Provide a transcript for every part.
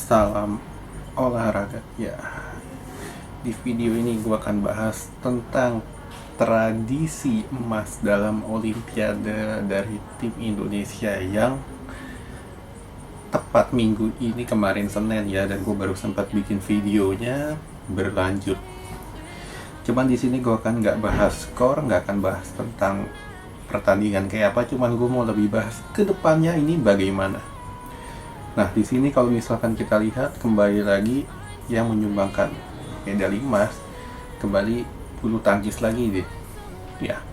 Salam olahraga ya. Di video ini gue akan bahas tentang tradisi emas dalam Olimpiade dari tim Indonesia yang tepat minggu ini kemarin Senin ya, dan gue baru sempat bikin videonya berlanjut. Cuman di sini gue akan nggak bahas skor, nggak akan bahas tentang pertandingan kayak apa, cuman gue mau lebih bahas kedepannya ini bagaimana. Nah, di sini kalau misalkan kita lihat kembali lagi yang menyumbangkan medali emas, kembali bulu tangkis lagi deh. Ya,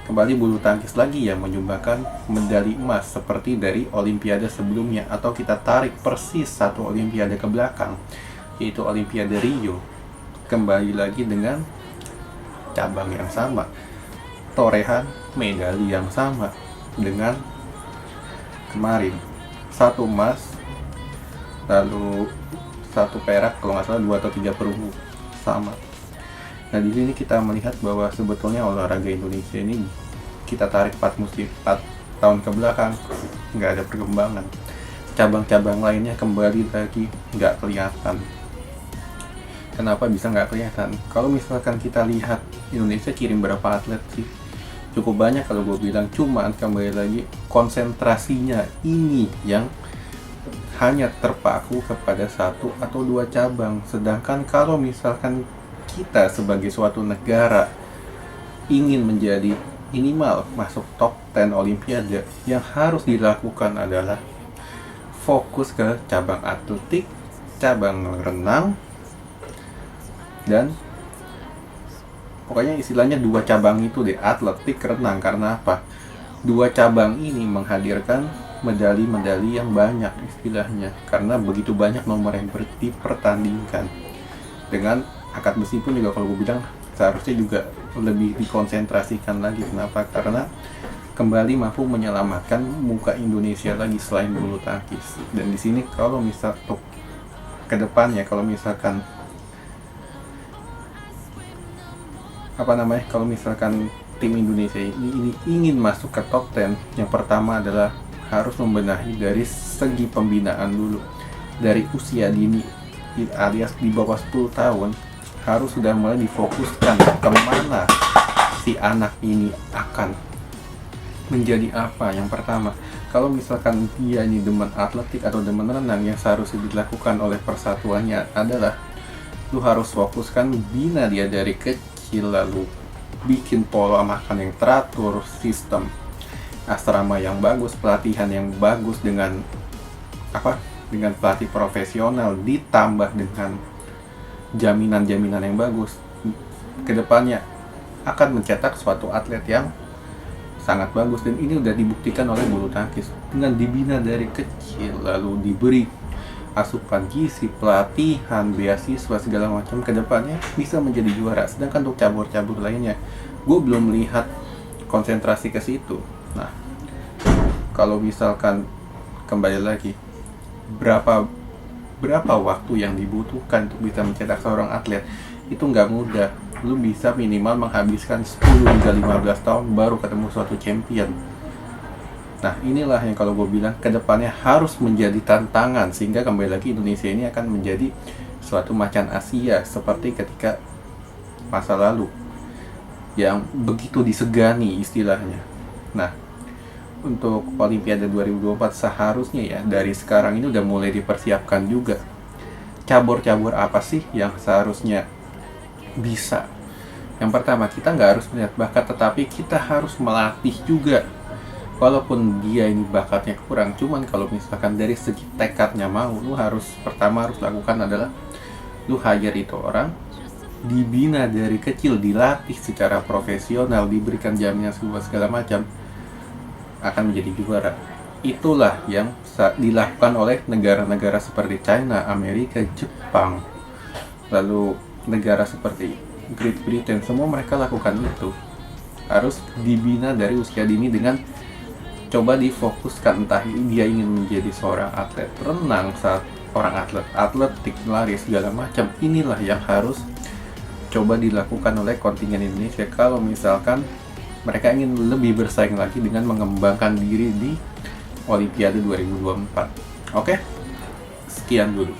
kembali bulu tangkis lagi yang menyumbangkan medali emas seperti dari Olimpiade sebelumnya, atau kita tarik persis satu Olimpiade ke belakang, yaitu Olimpiade Rio. Kembali lagi dengan cabang yang sama, torehan medali yang sama dengan kemarin. Satu emas, lalu satu perak, kalau nggak salah 2 atau 3 perunggu, sama. Nah, di sini kita melihat bahwa sebetulnya olahraga Indonesia ini kita tarik 4 tahun ke belakang, nggak ada perkembangan. Cabang-cabang lainnya kembali lagi nggak kelihatan. Kenapa bisa nggak kelihatan? Kalau misalkan kita lihat Indonesia kirim berapa atlet sih? Cukup banyak kalau gue bilang, cuman kembali lagi konsentrasinya ini yang hanya terpaku kepada 1 atau 2 cabang. Sedangkan kalau misalkan kita sebagai suatu negara ingin menjadi minimal masuk top 10 Olimpiade, yang harus dilakukan adalah fokus ke cabang atletik, cabang renang, dan pokoknya istilahnya 2 cabang itu deh, atletik, renang. Karena apa? 2 cabang ini menghadirkan medali-medali yang banyak istilahnya, karena begitu banyak nomor yang dipertandingkan. Dengan angkat besi pun juga kalau gue bilang seharusnya juga lebih dikonsentrasikan lagi. Kenapa? Karena kembali mampu menyelamatkan muka Indonesia lagi selain bulu tangkis. Dan di sini kalau misal untuk kedepannya, kalau misalkan kalau misalkan tim Indonesia ini ingin masuk ke top 10, yang pertama adalah harus membenahi dari segi pembinaan dulu. Dari usia dini, alias di bawah 10 tahun, harus sudah mulai difokuskan kemana si anak ini akan menjadi apa. Yang pertama, kalau misalkan dia ini demen atletik atau demen renang, yang seharusnya dilakukan oleh persatuannya adalah lu harus fokuskan bina dia dari kecil, lalu bikin pola makan yang teratur, sistem asrama yang bagus, pelatihan yang bagus dengan dengan pelatih profesional, ditambah dengan jaminan-jaminan yang bagus. Kedepannya akan mencetak suatu atlet yang sangat bagus, dan ini udah dibuktikan oleh bulu tangkis dengan dibina dari kecil, lalu diberi asupan gizi, pelatihan, beasiswa, segala macam, kedepannya bisa menjadi juara. Sedangkan untuk cabur-cabur lainnya, gue belum melihat konsentrasi ke situ. Nah, kalau misalkan kembali lagi, berapa waktu yang dibutuhkan untuk bisa mencetak seorang atlet, itu nggak mudah. Lu bisa minimal menghabiskan 10 hingga 15 tahun baru ketemu suatu champion. Nah, inilah yang kalau gue bilang kedepannya harus menjadi tantangan, sehingga kembali lagi Indonesia ini akan menjadi suatu macan Asia seperti ketika masa lalu yang begitu disegani istilahnya. Nah, untuk Olimpiade 2024 seharusnya ya dari sekarang ini udah mulai dipersiapkan juga. Cabur-cabur apa sih yang seharusnya bisa? Yang pertama, kita nggak harus melihat bakat, tetapi kita harus melatih juga. Walaupun dia ini bakatnya kurang, cuman kalau misalkan dari segi tekadnya mau, lu pertama harus lakukan adalah lu hire itu orang, dibina dari kecil, dilatih secara profesional, diberikan jaminan segala macam, akan menjadi juara. Itulah yang dilakukan oleh negara-negara seperti China, Amerika, Jepang, lalu negara seperti Great Britain. Semua mereka lakukan itu. Harus dibina dari usia dini dengan coba difokuskan, entah dia ingin menjadi seorang atlet renang, seorang atlet atletik, lari, segala macam. Inilah yang harus coba dilakukan oleh kontingen Indonesia kalau misalkan mereka ingin lebih bersaing lagi dengan mengembangkan diri di Olimpiade 2024. Oke, sekian dulu.